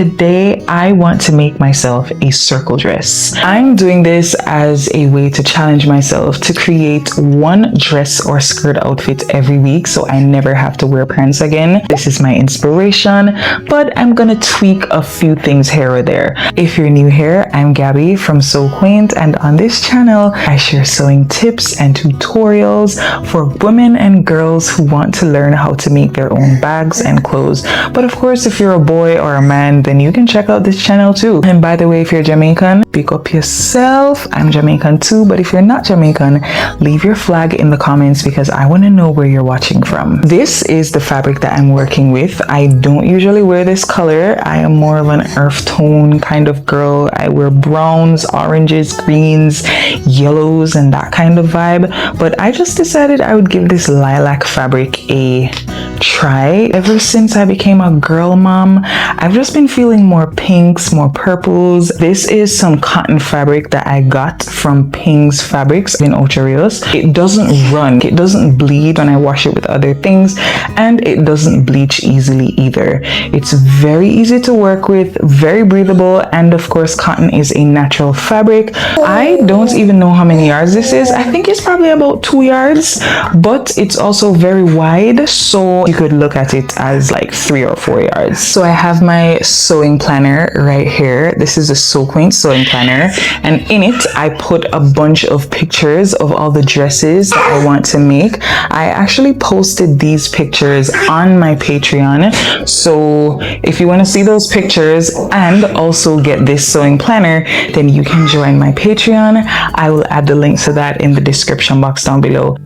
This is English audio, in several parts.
today I want to make myself a circle dress. I'm doing this as a way to challenge myself to create one dress or skirt outfit every week so I never have to wear pants again. This is my inspiration, but I'm gonna tweak a few things here or there. If you're new here, I'm Gabby from QUAINT, and on this channel I share sewing tips and tutorials for women and girls who want to learn how to make their own bags and clothes. But of course, if you're a boy or a man, then you can check out this channel too. And by the way, if you're Jamaican, pick up yourself. I'm Jamaican too, but if you're not Jamaican, leave your flag in the comments because I want to know where you're watching from. This is the fabric that I'm working with. I don't usually wear this color. I am more of an earth tone kind of girl. I wear browns, oranges, greens, yellows, and that kind of vibe. But I just decided I would give this lilac fabric a try. Ever since I became a girl mom, I've just been feeling more pinks, more purples. This is some cotton fabric that I got from Ping's Fabrics in Ocho Rios. It doesn't run, it doesn't bleed when I wash it with other things, and it doesn't bleach easily either. It's very easy to work with, very breathable, and of course cotton is a natural fabric. I don't even know how many yards this is. I think it's probably about 2 yards, but it's also very wide, so you could look at it as like 3 or 4 yards. So I have my sewing planner right here. This is a QUAINT sewing planner, and in it I put a bunch of pictures of all the dresses that I want to make. I actually posted these pictures on my Patreon, so if you want to see those pictures and also get this sewing planner, then you can join my Patreon. I will add the link to that in the description box down below.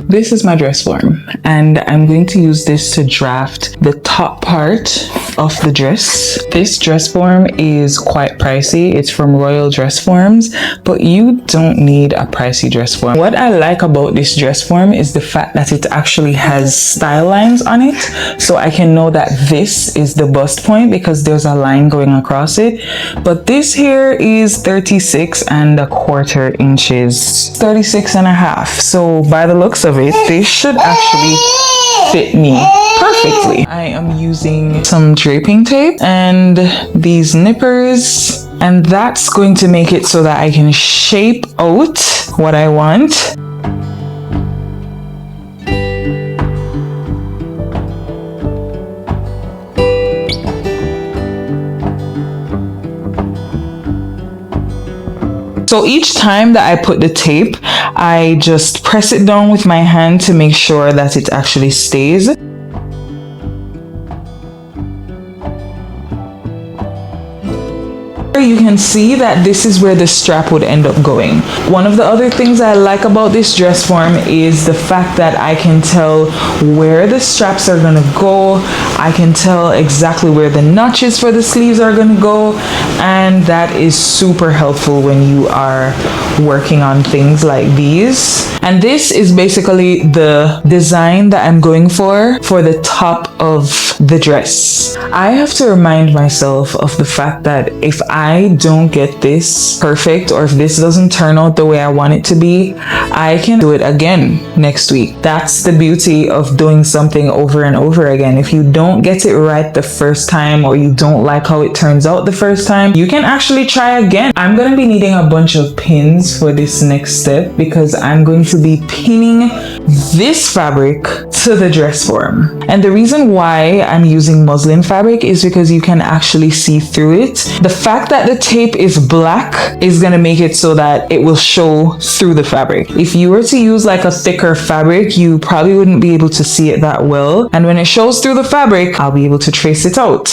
This is my dress form, and I'm going to use this to draft the top part of the dress. This dress form is quite pricey. It's from Royal Dress Forms, but you don't need a pricey dress form. What I like about this dress form is the fact that it actually has style lines on it, so I can know that this is the bust point because there's a line going across it. But this here is 36¼ inches, 36½. So by the looks of it, this should actually fit me perfectly. I am using some draping tape and these nippers, and that's going to make it so that I can shape out what I want. So each time that I put the tape, I just press it down with my hand to make sure that it actually stays. You can see that this is where the strap would end up going. One of the other things I like about this dress form is the fact that I can tell where the straps are gonna go. I can tell exactly where the notches for the sleeves are gonna go, and that is super helpful when you are working on things like these. And this is basically the design that I'm going for the top of the dress. I have to remind myself of the fact that if I don't get this perfect, or if this doesn't turn out the way I want it to be, I can do it again next week. That's the beauty of doing something over and over again. If you don't get it right the first time, or you don't like how it turns out the first time, you can actually try again. I'm going to be needing a bunch of pins for this next step because I'm going to be pinning this fabric to the dress form. And the reason why I'm using muslin fabric is because you can actually see through it. The fact that the tape is black is going to make it so that it will show through the fabric. If you were to use like a thicker fabric, you probably wouldn't be able to see it that well. And when it shows through the fabric, I'll be able to trace it out.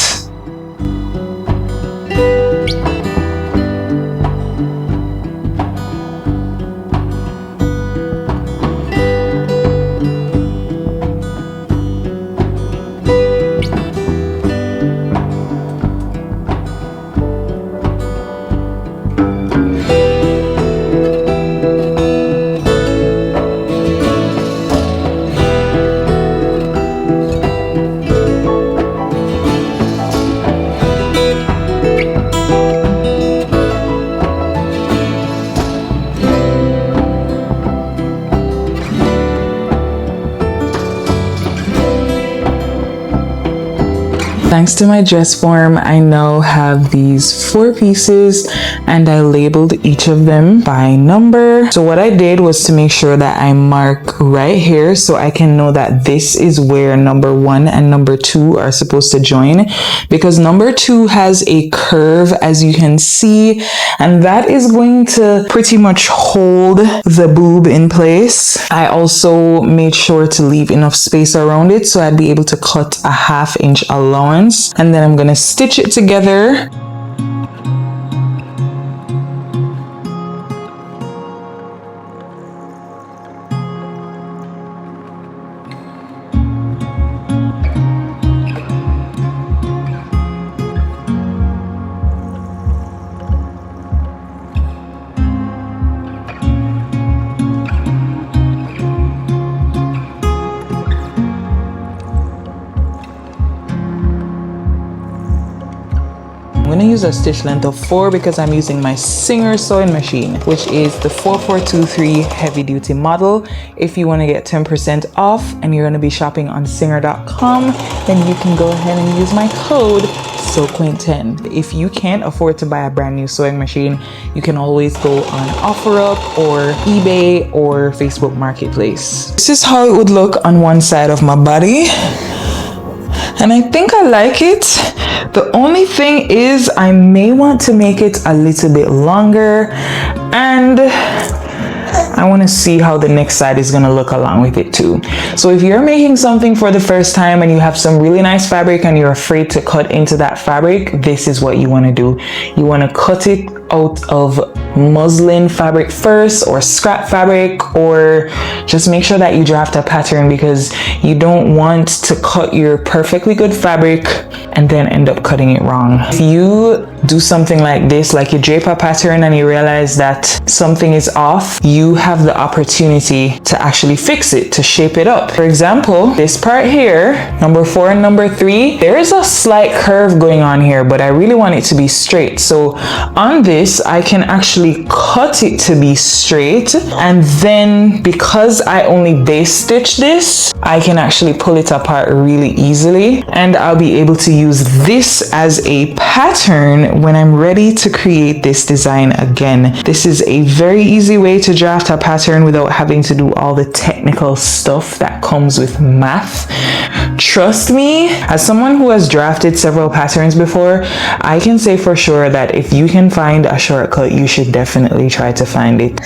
Thanks to my dress form, I now have these 4 pieces and I labeled each of them by number. So what I did was to make sure that I mark right here so I can know that this is where number 1 and number 2 are supposed to join, because number 2 has a curve, as you can see, and that is going to pretty much hold the boob in place. I also made sure to leave enough space around it so I'd be able to cut a 1/2 inch allowance, and then I'm gonna stitch it together. I'm going to use a stitch length of 4 because I'm using my Singer sewing machine, which is the 4423 heavy duty model. If you want to get 10% off and you're going to be shopping on singer.com, then you can go ahead and use my code QUAINT10. If you can't afford to buy a brand new sewing machine, you can always go on OfferUp or eBay or Facebook Marketplace. This is how it would look on one side of my body, and I think I like it. The only thing is I may want to make it a little bit longer, and I want to see how the next side is going to look along with it too. So if you're making something for the first time and you have some really nice fabric and you're afraid to cut into that fabric, this is what you want to do. You want to cut it out of muslin fabric first, or scrap fabric, or just make sure that you draft a pattern, because you don't want to cut your perfectly good fabric and then end up cutting it wrong. If you do something like this, like you drape a pattern and you realize that something is off, you have the opportunity to actually fix it, to shape it up. For example, this part here, number 4 and number 3, there is a slight curve going on here, but I really want it to be straight. So on this, I can actually cut it to be straight, and then because I only base stitch this, I can actually pull it apart really easily, and I'll be able to use this as a pattern when I'm ready to create this design again. This is a very easy way to draft a pattern without having to do all the technical stuff that comes with math. Trust me, as someone who has drafted several patterns before, I can say for sure that if you can find a shortcut, you should definitely try to find it.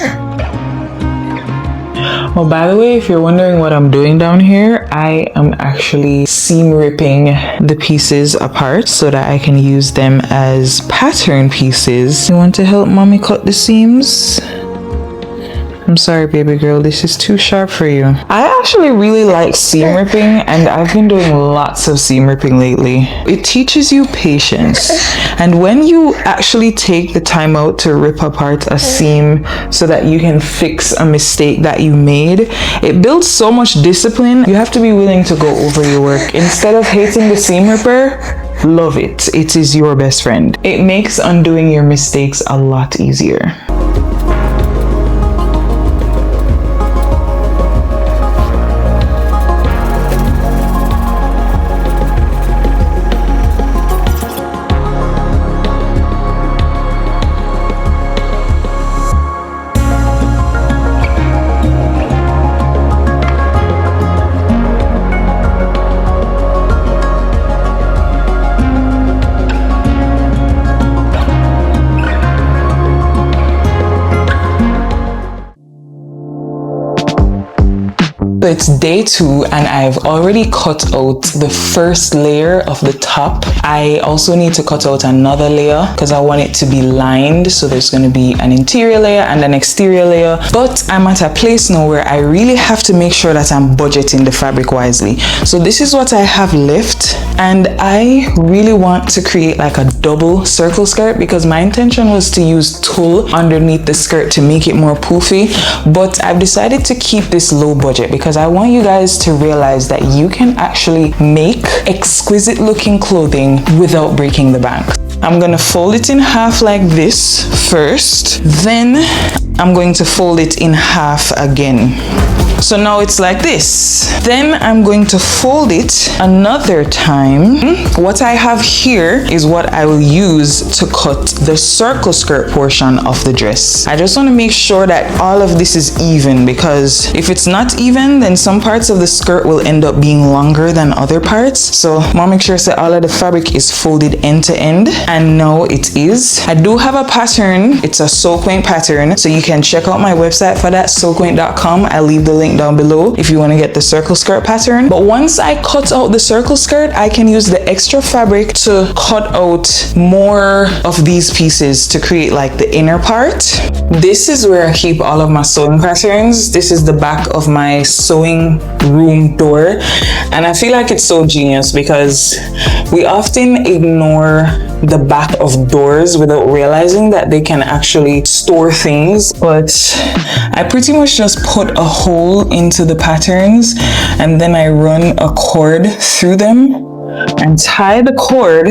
Oh, by the way, if you're wondering what I'm doing down here, I am actually seam ripping the pieces apart so that I can use them as pattern pieces. You want to help mommy cut the seams? I'm sorry, baby girl, this is too sharp for you. I actually really like seam ripping, and I've been doing lots of seam ripping lately. It teaches you patience, and when you actually take the time out to rip apart a seam so that you can fix a mistake that you made, it builds so much discipline. You have to be willing to go over your work. Instead of hating the seam ripper, love it. It is your best friend. It makes undoing your mistakes a lot easier. So it's day 2 and I've already cut out the first layer of the top. I also need to cut out another layer because I want it to be lined. So there's going to be an interior layer and an exterior layer. But I'm at a place now where I really have to make sure that I'm budgeting the fabric wisely. So this is what I have left. And I really want to create like a double circle skirt because my intention was to use tulle underneath the skirt to make it more poofy. But I've decided to keep this low budget because I want you guys to realize that you can actually make exquisite looking clothing without breaking the bank. I'm gonna fold it in half like this first. Then I'm going to fold it in half again. So now it's like this. Then I'm going to fold it another time. What I have here is what I will use to cut the circle skirt portion of the dress. I just want to make sure that all of this is even, because if it's not even, then some parts of the skirt will end up being longer than other parts. So I want to make sure that all of the fabric is folded end to end, and now it is. I do have a pattern. It's a QUAINT pattern, so you can check out my website for that, QUAINT.com. I'll leave the link down below if you want to get the circle skirt pattern. But once I cut out the circle skirt, I can use the extra fabric to cut out more of these pieces to create like the inner part. This is where I keep all of my sewing patterns. This is the back of my sewing room door, and I feel like it's so genius because we often ignore the back of doors without realizing that they can actually store things. But I pretty much just put a hole into the patterns, and then I run a cord through them and tie the cord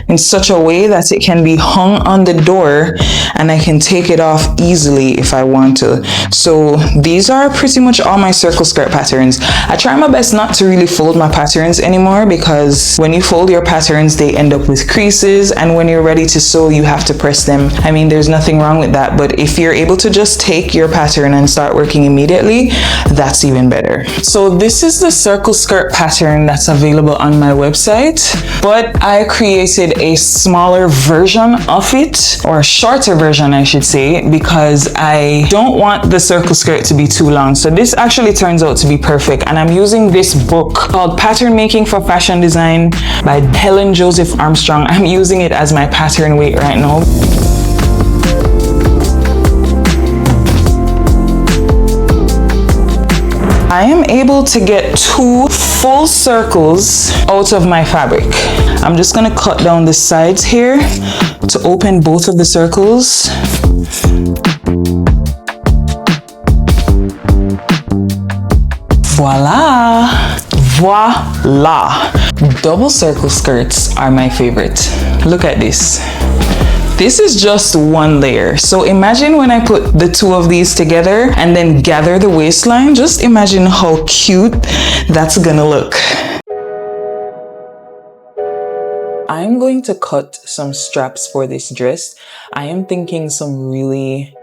in such a way that it can be hung on the door, and I can take it off easily if I want to. So these are pretty much all my circle skirt patterns. I try my best not to really fold my patterns anymore, because when you fold your patterns, they end up with creases, and when you're ready to sew, you have to press them. I mean, there's nothing wrong with that, but if you're able to just take your pattern and start working immediately, that's even better. So this is the circle skirt pattern that's available on my website, but I created a smaller version of it, or a shorter version I should say, because I don't want the circle skirt to be too long. So this actually turns out to be perfect, and I'm using this book called Pattern Making for Fashion Design by Helen Joseph Armstrong. I'm using it as my pattern weight right now. I am able to get 2 full circles out of my fabric. I'm just going to cut down the sides here to open both of the circles. Voila! Voila! Double circle skirts are my favorite. Look at this. This is just one layer. So imagine when I put the 2 of these together and then gather the waistline. Just imagine how cute that's gonna look. I'm going to cut some straps for this dress. I am thinking some really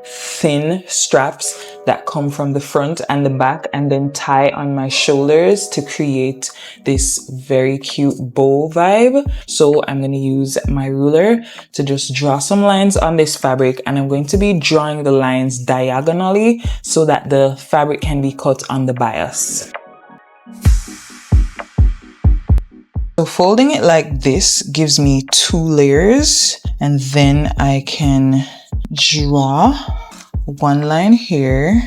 thin straps that come from the front and the back, and then tie on my shoulders to create this very cute bow vibe. So I'm going to use my ruler to just draw some lines on this fabric, and I'm going to be drawing the lines diagonally so that the fabric can be cut on the bias. So folding it like this gives me 2 layers, and then I can draw one line here,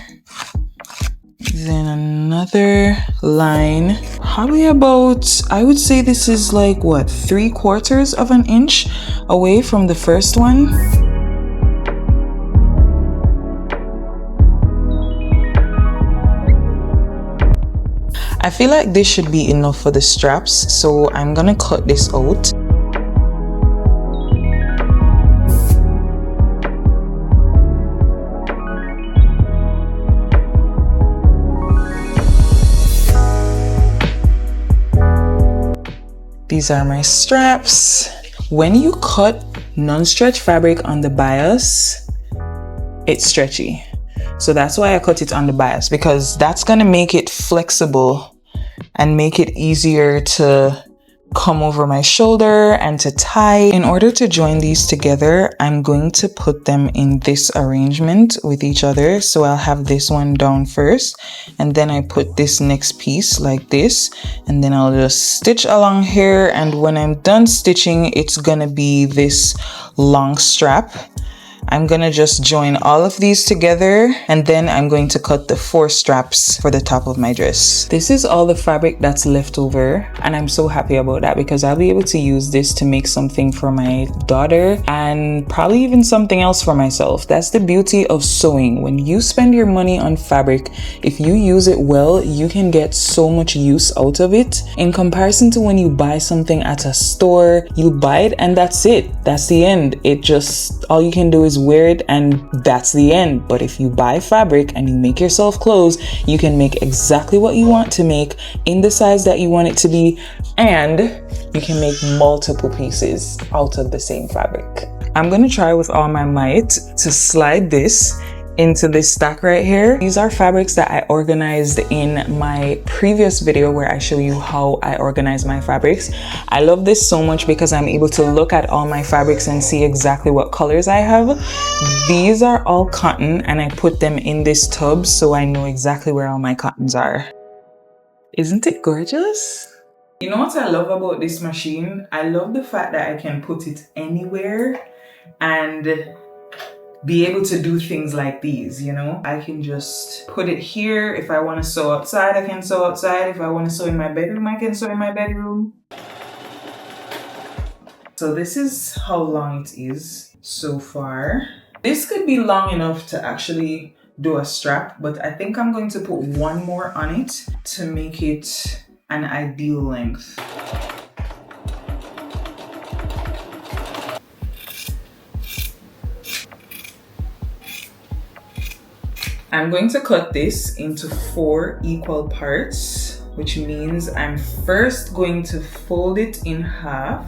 then another line, probably about, I would say this is like what, 3/4 of an inch away from the first one. I feel like this should be enough for the straps, so I'm gonna cut this out. These are my straps. When you cut non-stretch fabric on the bias, it's stretchy. So that's why I cut it on the bias, because that's gonna make it flexible and make it easier to come over my shoulder and to tie. In order to join these together, I'm going to put them in this arrangement with each other. So I'll have this one down first, and then I put this next piece like this, and then I'll just stitch along here. And when I'm done stitching, it's gonna be this long strap. I'm gonna just join all of these together, and then I'm going to cut the 4 straps for the top of my dress. This is all the fabric that's left over, and I'm so happy about that because I'll be able to use this to make something for my daughter and probably even something else for myself. That's the beauty of sewing. When you spend your money on fabric, if you use it well, you can get so much use out of it in comparison to when you buy something at a store. You buy it and that's it. That's the end. It just, all you can do is wear it, and that's the end. But if you buy fabric and you make yourself clothes, you can make exactly what you want to make in the size that you want it to be, and you can make multiple pieces out of the same fabric. I'm gonna try with all my might to slide this into this stack right here. These are fabrics that I organized in my previous video where I show you how I organize my fabrics. I love this so much because I'm able to look at all my fabrics and see exactly what colors I have. These are all cotton and I put them in this tub so I know exactly where all my cottons are. Isn't it gorgeous? You know what I love about this machine? I love the fact that I can put it anywhere and be able to do things like these, you know? I can just put it here. If I want to sew outside, I can sew outside. If I want to sew in my bedroom, I can sew in my bedroom. So this is how long it is so far. This could be long enough to actually do a strap, but I think I'm going to put one more on it to make it an ideal length. I'm going to cut this into 4 equal parts, which means I'm first going to fold it in half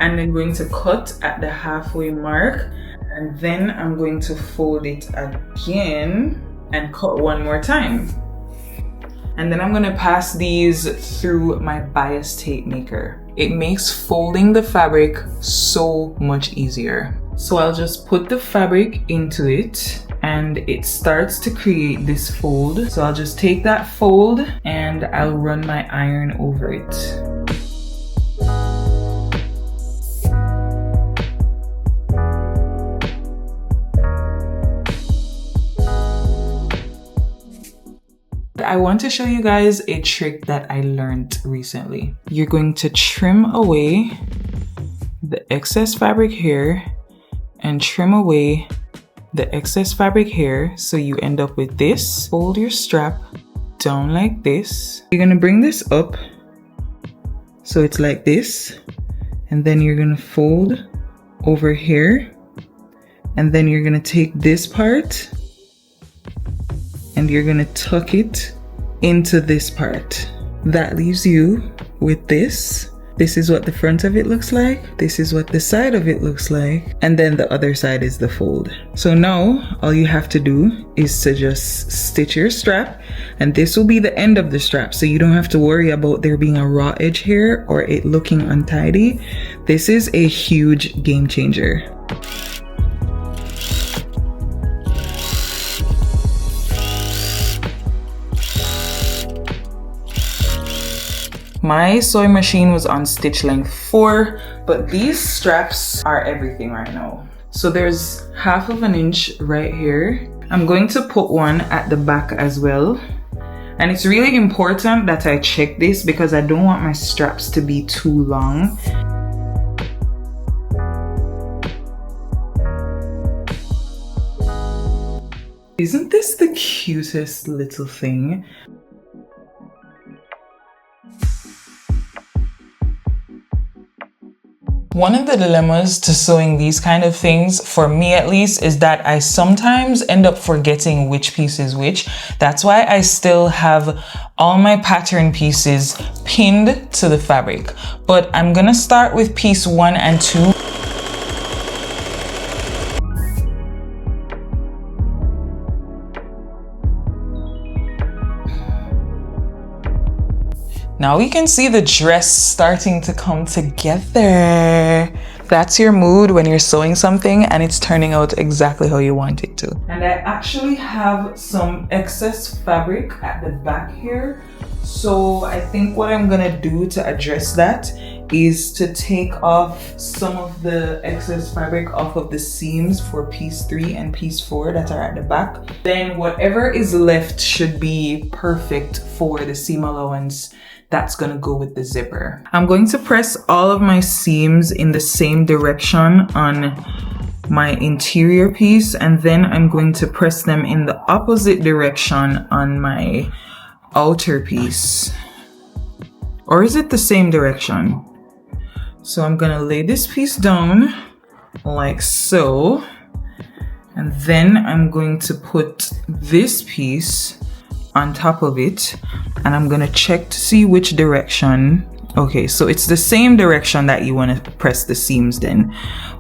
and then going to cut at the halfway mark, and then I'm going to fold it again and cut one more time. And then I'm going to pass these through my bias tape maker. It makes folding the fabric so much easier. So I'll just put the fabric into it and it starts to create this fold. So I'll just take that fold and I'll run my iron over it. I want to show you guys a trick that I learned recently. You're going to trim away the excess fabric here and trim away the excess fabric here, so you end up with this. Fold your strap down like this. You're gonna bring this up so it's like this, and then you're gonna fold over here, and then you're gonna take this part and you're gonna tuck it into this part. That leaves you with this. This is what the front of it looks like. This is what the side of it looks like. And then the other side is the fold. So now all you have to do is to just stitch your strap, and this will be the end of the strap. So you don't have to worry about there being a raw edge here or it looking untidy. This is a huge game changer. My sewing machine was on stitch length 4, but these straps are everything right now. So there's 1/2 inch right here. I'm going to put one at the back as well. And it's really important that I check this because I don't want my straps to be too long. Isn't this the cutest little thing? One of the dilemmas to sewing these kind of things, for me at least, is that I sometimes end up forgetting which piece is which. That's why I still have all my pattern pieces pinned to the fabric. But I'm gonna start with piece 1 and 2. Now we can see the dress starting to come together. That's your mood when you're sewing something and it's turning out exactly how you want it to. And I actually have some excess fabric at the back here. So I think what I'm gonna do to address that is to take off some of the excess fabric off of the seams for piece 3 and piece 4 that are at the back. Then whatever is left should be perfect for the seam allowance that's gonna go with the zipper. I'm going to press all of my seams in the same direction on my interior piece, and then I'm going to press them in the opposite direction on my outer piece. Or is it the same direction? So I'm gonna lay this piece down like so, And then I'm going to put this piece on top of it, and I'm gonna check to see which direction. Okay, so it's the same direction that you want to press the seams. Then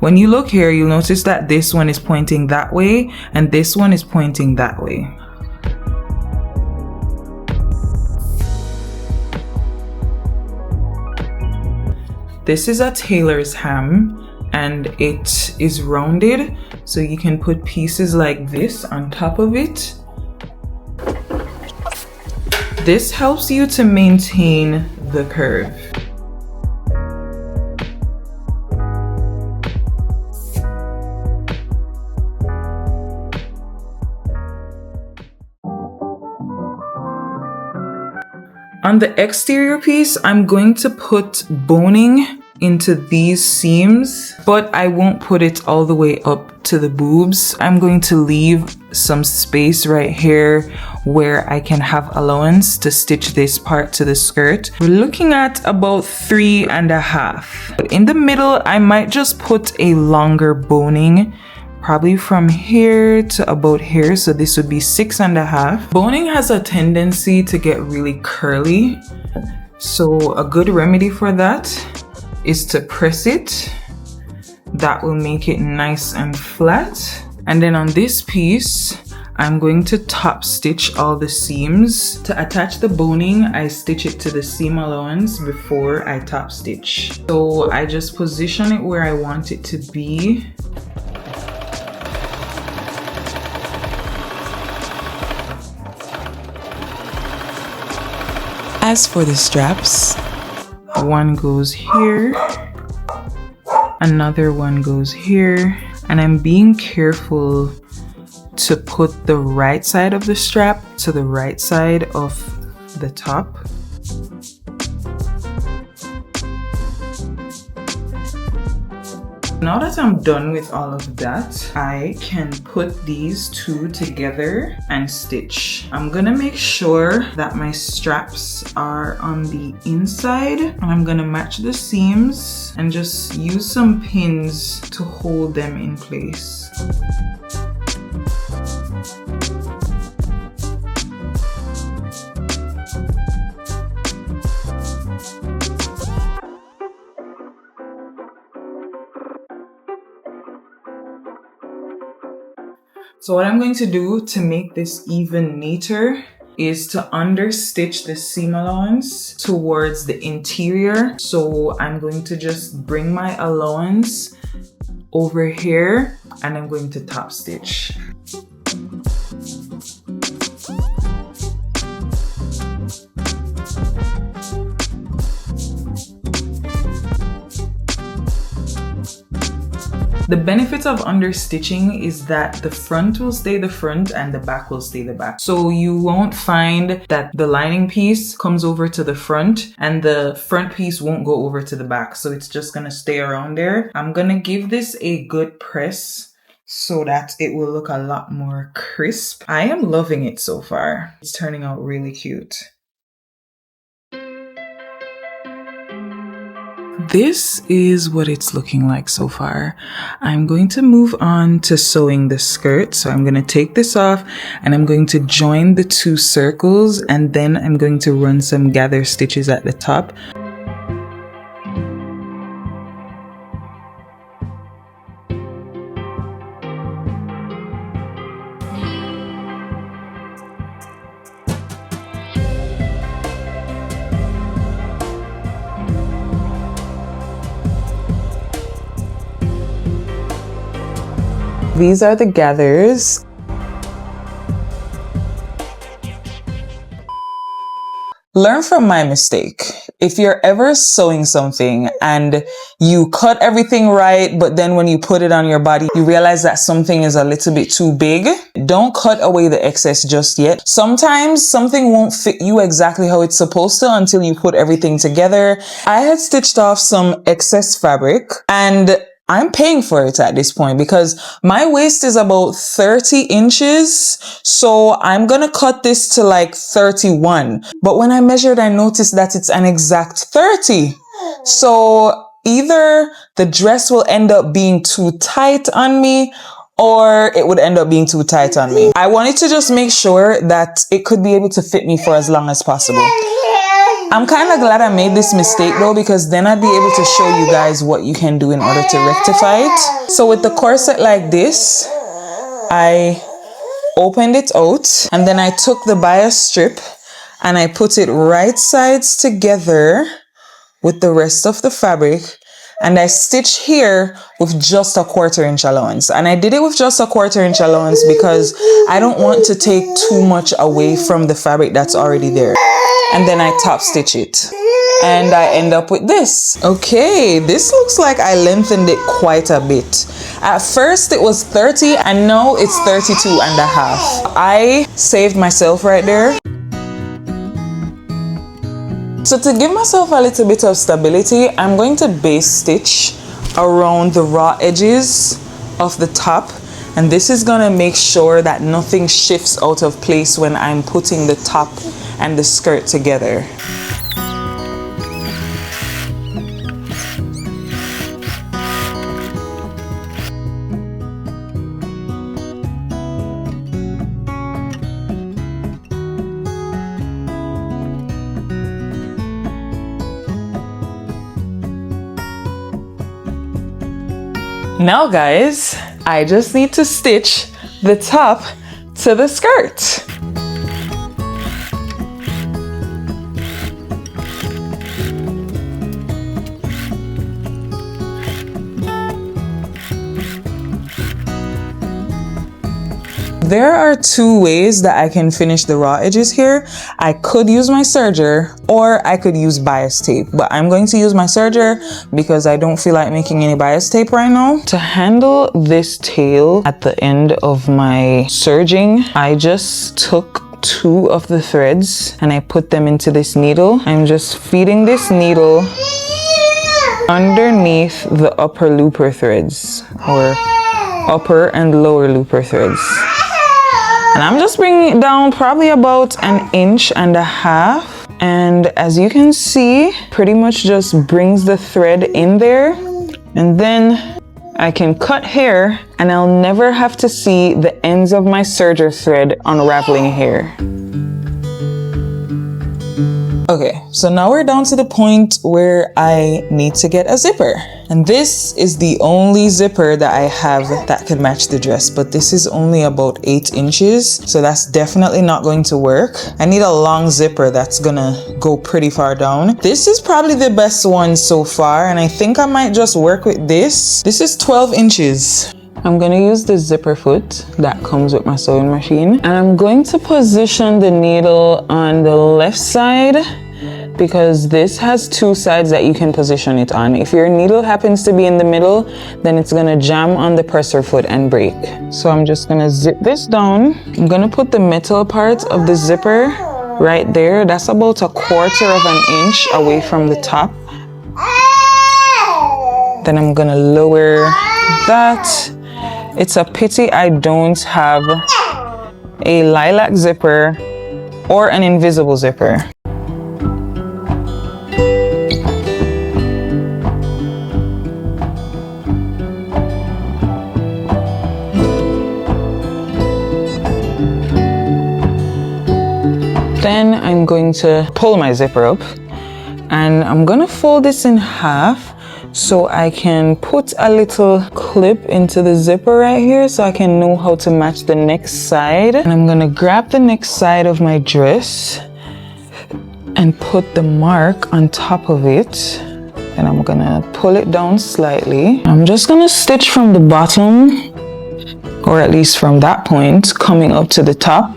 when you look here, you'll notice that this one is pointing that way and this one is pointing that way. This is a tailor's hem and it is rounded, so you can put pieces like this on top of it. This helps you to maintain the curve. On the exterior piece, I'm going to put boning into these seams, but I won't put it all the way up to the boobs. I'm going to leave some space right here where I can have allowance to stitch this part to the skirt. We're looking at about 3.5. But in the middle, I might just put a longer boning, probably from here to about here. So this would be 6.5. Boning has a tendency to get really curly. So a good remedy for that is to press it. That will make it nice and flat. And then on this piece, I'm going to top stitch all the seams. To attach the boning, I stitch it to the seam allowance before I top stitch. So I just position it where I want it to be. As for the straps, one goes here, another one goes here, and I'm being careful to put the right side of the strap to the right side of the top. Now that I'm done with all of that, I can put these two together and stitch. I'm gonna make sure that my straps are on the inside, and I'm gonna match the seams and just use some pins to hold them in place. So what I'm going to do to make this even neater is to understitch the seam allowance towards the interior. So I'm going to just bring my allowance over here and I'm going to top stitch. The benefit of understitching is that the front will stay the front and the back will stay the back. So you won't find that the lining piece comes over to the front and the front piece won't go over to the back. So it's just gonna stay around there. I'm gonna give this a good press so that it will look a lot more crisp. I am loving it so far. It's turning out really cute. This is what it's looking like so far. I'm going to move on to sewing the skirt. So I'm going to take this off and I'm going to join the two circles, and then I'm going to run some gather stitches at the top. These are the gathers. Learn from my mistake. If you're ever sewing something and you cut everything right, but then when you put it on your body, you realize that something is a little bit too big, don't cut away the excess just yet. Sometimes something won't fit you exactly how it's supposed to until you put everything together. I had stitched off some excess fabric and I'm paying for it at this point because my waist is about 30 inches. So I'm going to cut this to like 31. But when I measured, I noticed that it's an exact 30. So either the dress will end up being too tight on me, or it would end up being too tight on me. I wanted to just make sure that it could be able to fit me for as long as possible. I'm kind of glad I made this mistake though, because then I'd be able to show you guys what you can do in order to rectify it. So with the corset like this, I opened it out and then I took the bias strip and I put it right sides together with the rest of the fabric, and I stitch here with just a 1/4 inch allowance. And I did it with just a 1/4 inch allowance because I don't want to take too much away from the fabric that's already there. And then I top stitch it and I end up with this. Okay, this looks like I lengthened it quite a bit. At first it was 30 and now it's 32.5. I saved myself right there. So to give myself a little bit of stability, I'm going to base stitch around the raw edges of the top, and this is gonna make sure that nothing shifts out of place when I'm putting the top and the skirt together. Now guys, I just need to stitch the top to the skirt. There are two ways that I can finish the raw edges here. I could use my serger or I could use bias tape, but I'm going to use my serger because I don't feel like making any bias tape right now. To handle this tail at the end of my serging, I just took 2 of the threads and I put them into this needle. I'm just feeding this needle underneath the upper looper threads, or upper and lower looper threads. And I'm just bringing it down probably about 1.5 inches. And as you can see, pretty much just brings the thread in there. And then I can cut here and I'll never have to see the ends of my serger thread unraveling here. Okay, so now we're down to the point where I need to get a zipper. And this is the only zipper that I have that can match the dress, but this is only about 8 inches, so that's definitely not going to work. I need a long zipper that's gonna go pretty far down. This is probably the best one so far, and I think I might just work with this. This is 12 inches. I'm gonna use the zipper foot that comes with my sewing machine, and I'm going to position the needle on the left side because this has 2 sides that you can position it on. If your needle happens to be in the middle, then it's gonna jam on the presser foot and break. So I'm just gonna zip this down. I'm gonna put the metal part of the zipper right there. That's about 1/4 inch away from the top. Then I'm gonna lower that. It's a pity I don't have a lilac zipper or an invisible zipper. Then I'm going to pull my zipper up and I'm gonna fold this in half so I can put a little clip into the zipper right here so I can know how to match the next side. And I'm gonna grab the next side of my dress and put the mark on top of it. And I'm gonna pull it down slightly. I'm just gonna stitch from the bottom, or at least from that point, coming up to the top,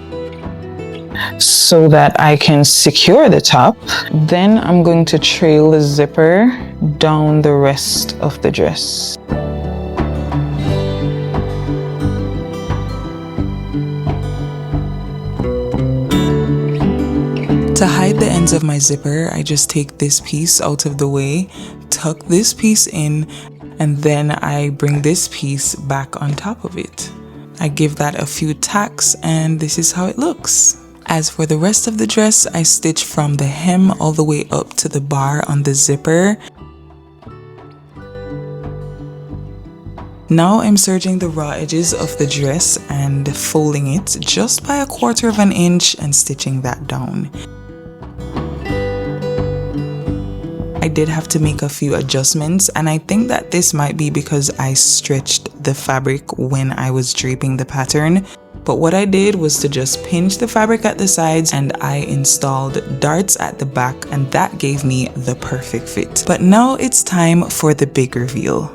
so that I can secure the top. Then I'm going to trail the zipper down the rest of the dress. To hide the ends of my zipper, I just take this piece out of the way, tuck this piece in, and then I bring this piece back on top of it. I give that a few tacks and this is how it looks. As for the rest of the dress, I stitch from the hem all the way up to the bar on the zipper. Now I'm serging the raw edges of the dress and folding it just by 1/4 of an inch and stitching that down. I did have to make a few adjustments, and I think that this might be because I stretched the fabric when I was draping the pattern. But what I did was to just pinch the fabric at the sides, and I installed darts at the back, and that gave me the perfect fit. But now it's time for the big reveal.